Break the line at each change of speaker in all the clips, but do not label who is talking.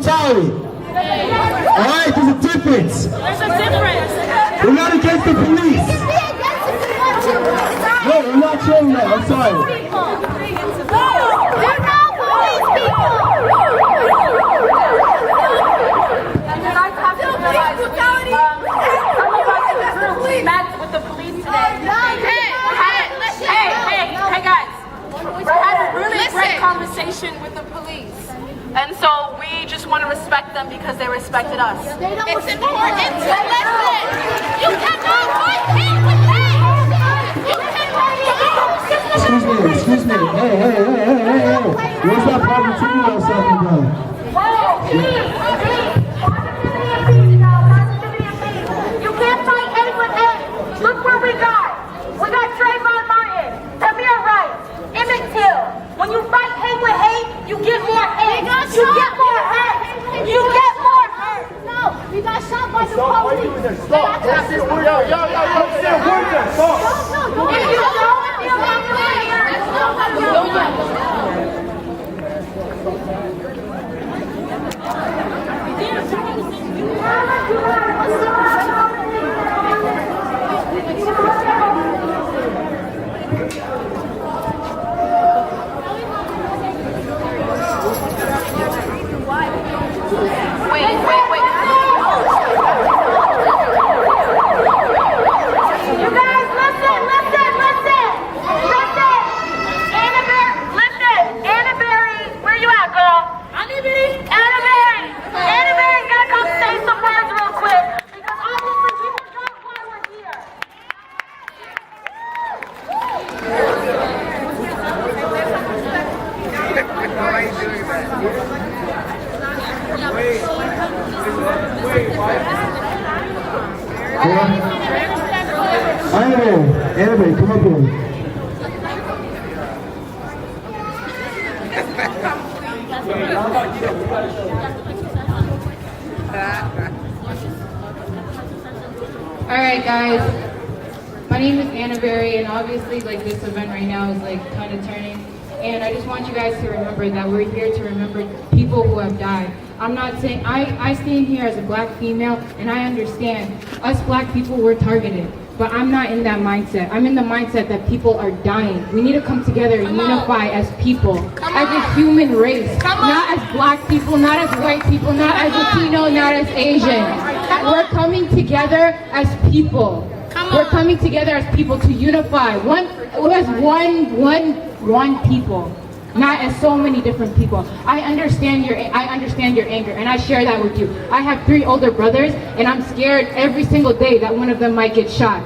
brutality. Alright, there's a difference.
There's a difference.
We're not against the police. No, we're not saying that. I'm sorry.
They're not police people.
With the police today. Hey guys. We had a really great conversation with the police. And so we just want to respect them because they respected us.
It's important to listen. You cannot fight hate with hate. You cannot.
Excuse me. Hey. What's that positivity I was talking about?
You can't fight hate with hate. Look where we got. We got Trayvon Martin, Tamir Rice, Emmett Till. When you fight hate with hate, you get more hate. You get more hurt. You get more hurt.
No, we got shot by the
Stop. Why are you doing this? Stop. That's it. Yo. Say a word then. Stop.
If you don't feel like
Annabelle, come up here.
Alright guys, my name is Anna Berry, and obviously like this event right now is like kind of turning, and I just want you guys to remember that we're here to remember people who have died. I'm not saying, I stand here as a black female, and I understand us black people were targeted, but I'm not in that mindset. I'm in the mindset that people are dying. We need to come together and unify as people, as a human race, not as black people, not as white people, not as Latino, not as Asian. We're coming together as people. We're coming together as people to unify one people, not as so many different people. I understand your anger, and I share that with you. I have 3 older brothers, and I'm scared every single day that one of them might get shot.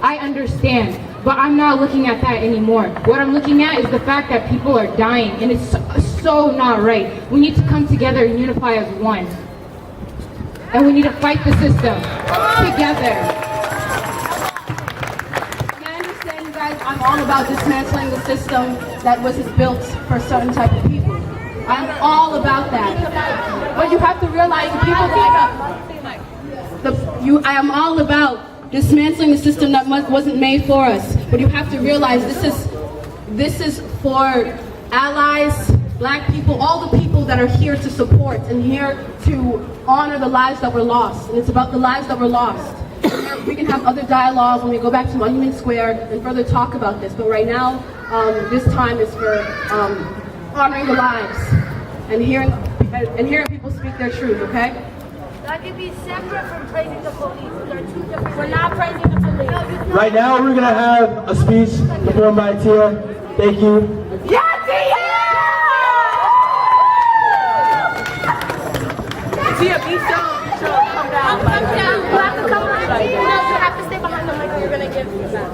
I understand, but I'm not looking at that anymore. What I'm looking at is the fact that people are dying, and it's so not right. We need to come together and unify as one. And we need to fight the system together.
I understand you guys, I'm all about dismantling the system that was built for certain type of people. I'm all about that. But you have to realize the people I am all about dismantling the system that wasn't made for us. But you have to realize this is for allies, black people, all the people that are here to support and here to honor the lives that were lost. And it's about the lives that were lost. We can have other dialogues when we go back to Monument Square and further talk about this. But right now, this time is for honoring the lives and hearing people speak their truth, okay?
That could be separate from praising the police. They're 2 different. We're not praising the police.
Right now, we're gonna have a speech performed by Tia. Thank you.
Yeah, Tia! Tia, be strong. Come down.
Come down. You have to come behind me. No, you have to stay behind the mic or you're going to give me back.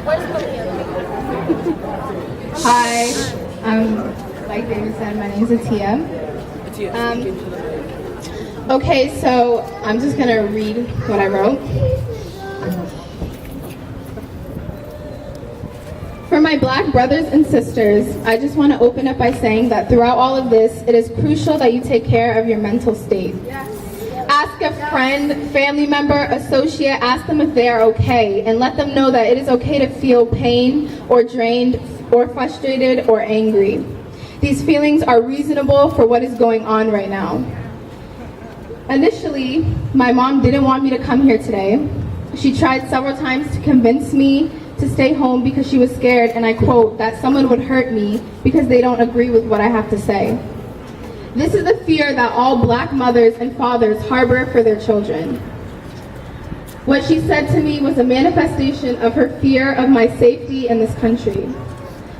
Where's Kalia?
Hi, like David said, my name is Atia.
Okay, so I'm just gonna read what I wrote. For my black brothers and sisters, I just want to open up by saying that throughout all of this, it is crucial that you take care of your mental state. Ask a friend, family member, associate, ask them if they are okay, and let them know that it is okay to feel pain or drained or frustrated or angry. These feelings are reasonable for what is going on right now. Initially, my mom didn't want me to come here today. She tried several times to convince me to stay home because she was scared, and I quote, that someone would hurt me because they don't agree with what I have to say. This is the fear that all Black mothers and fathers harbor for their children. What she said to me was a manifestation of her fear of my safety in this country.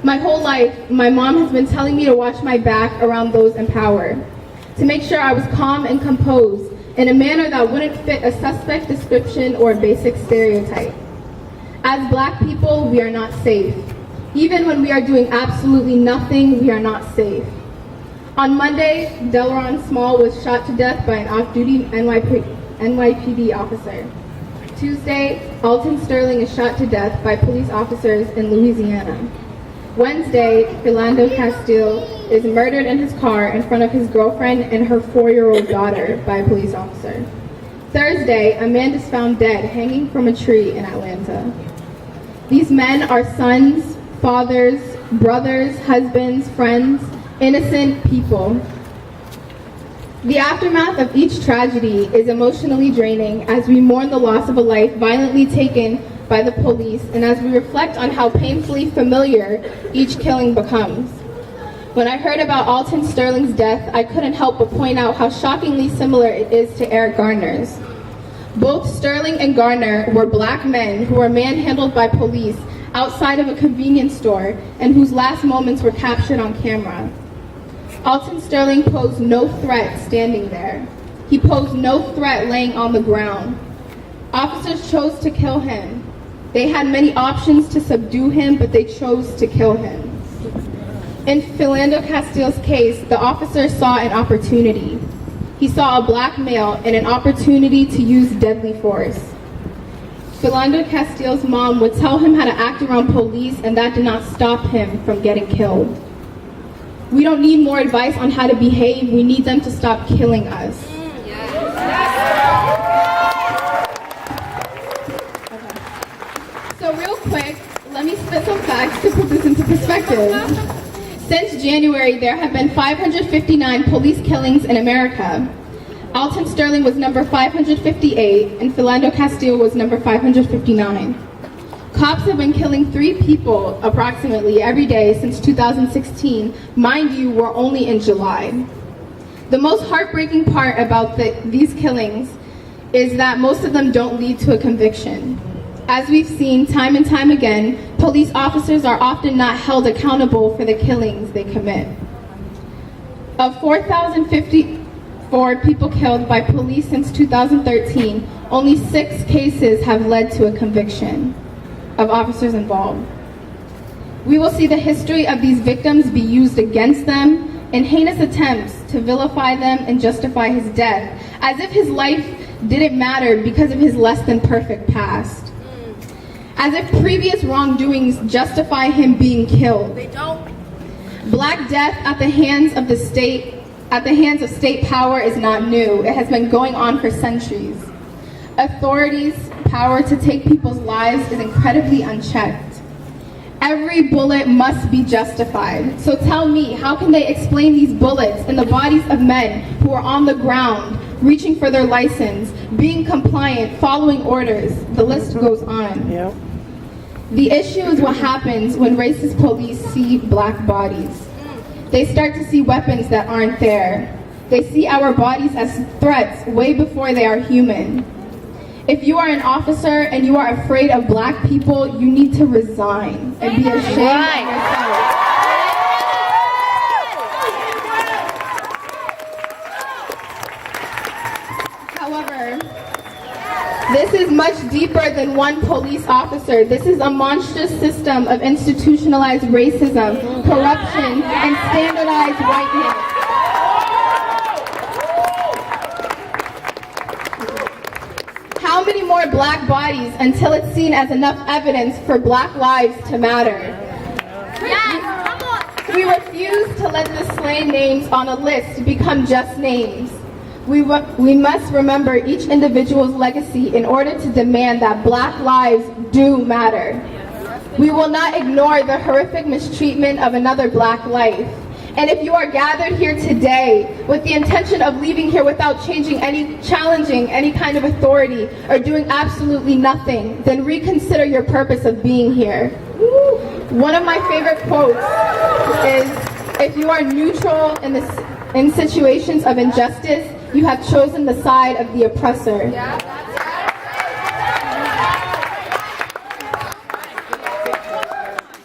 My whole life, my mom has been telling me to watch my back around those in power, to make sure I was calm and composed in a manner that wouldn't fit a suspect description or a basic stereotype. As Black people, we are not safe. Even when we are doing absolutely nothing, we are not safe. On Monday, Delron Small was shot to death by an off-duty NYPD officer. Tuesday, Alton Sterling is shot to death by police officers in Louisiana. Wednesday, Philando Castile is murdered in his car in front of his girlfriend and her 4-year-old daughter by a police officer. Thursday, a man is found dead hanging from a tree in Atlanta. These men are sons, fathers, brothers, husbands, friends, innocent people. The aftermath of each tragedy is emotionally draining as we mourn the loss of a life violently taken by the police and as we reflect on how painfully familiar each killing becomes. When I heard about Alton Sterling's death, I couldn't help but point out how shockingly similar it is to Eric Garner's. Both Sterling and Garner were Black men who were manhandled by police outside of a convenience store and whose last moments were captured on camera. Alton Sterling posed no threat standing there. He posed no threat laying on the ground. Officers chose to kill him. They had many options to subdue him, but they chose to kill him. In Philando Castile's case, the officer saw an opportunity. He saw a Black male and an opportunity to use deadly force. Philando Castile's mom would tell him how to act around police, and that did not stop him from getting killed. We don't need more advice on how to behave. We need them to stop killing us. Okay. So real quick, let me spit some facts to put this into perspective. Since January, there have been 559 police killings in America. Alton Sterling was number 558, and Philando Castile was number 559. Cops have been killing 3 people approximately every day since 2016. Mind you, we're only in July. The most heartbreaking part about these killings is that most of them don't lead to a conviction. As we've seen time and time again, police officers are often not held accountable for the killings they commit. Of 4,054 people killed by police since 2013, only 6 cases have led to a conviction of officers involved. We will see the history of these victims be used against them in heinous attempts to vilify them and justify his death, as if his life didn't matter because of his less than perfect past. As if previous wrongdoings justify him being killed.
They don't.
Black death at the hands of state power is not new. It has been going on for centuries. Authorities' power to take people's lives is incredibly unchecked. Every bullet must be justified. So tell me, how can they explain these bullets in the bodies of men who are on the ground, reaching for their license, being compliant, following orders? The list goes on.
Yep.
The issue is what happens when racist police see Black bodies. They start to see weapons that aren't there. They see our bodies as threats way before they are human. If you are an officer and you are afraid of Black people, you need to resign and be ashamed of yourself. However, this is much deeper than one police officer. This is a monstrous system of institutionalized racism, corruption, and standardized whiteness. How many more Black bodies until it's seen as enough evidence for Black lives to matter? We refuse to let the slain names on a list become just names. We must remember each individual's legacy in order to demand that Black lives do matter. We will not ignore the horrific mistreatment of another Black life. And if you are gathered here today with the intention of leaving here without challenging any kind of authority or doing absolutely nothing, then reconsider your purpose of being here. One of my favorite quotes is, if you are neutral in situations of injustice, you have chosen the side of the oppressor.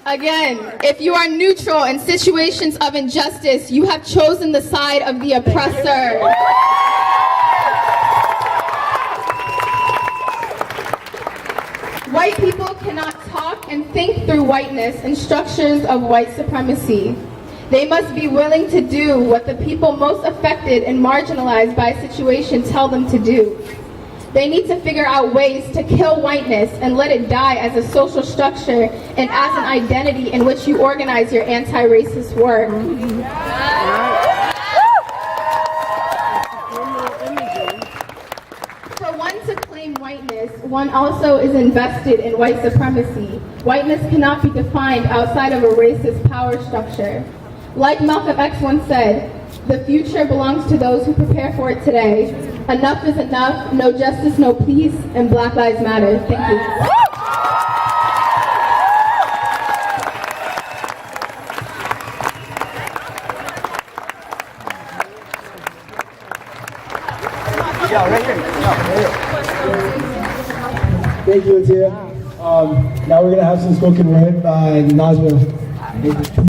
Again, if you are neutral in situations of injustice, you have chosen the side of the oppressor. White people cannot talk and think through whiteness and structures of white supremacy. They must be willing to do what the people most affected and marginalized by a situation tell them to do. They need to figure out ways to kill whiteness and let it die as a social structure and as an identity in which you organize your anti-racist work. For one to claim whiteness, one also is invested in white supremacy. Whiteness cannot be defined outside of a racist power structure. Like Malcolm X once said, the future belongs to those who prepare for it today. Enough is enough, no justice, no peace, and Black Lives Matter. Thank you.
Thank you, Atia. Now we're going to have some spoken word by Nazwa.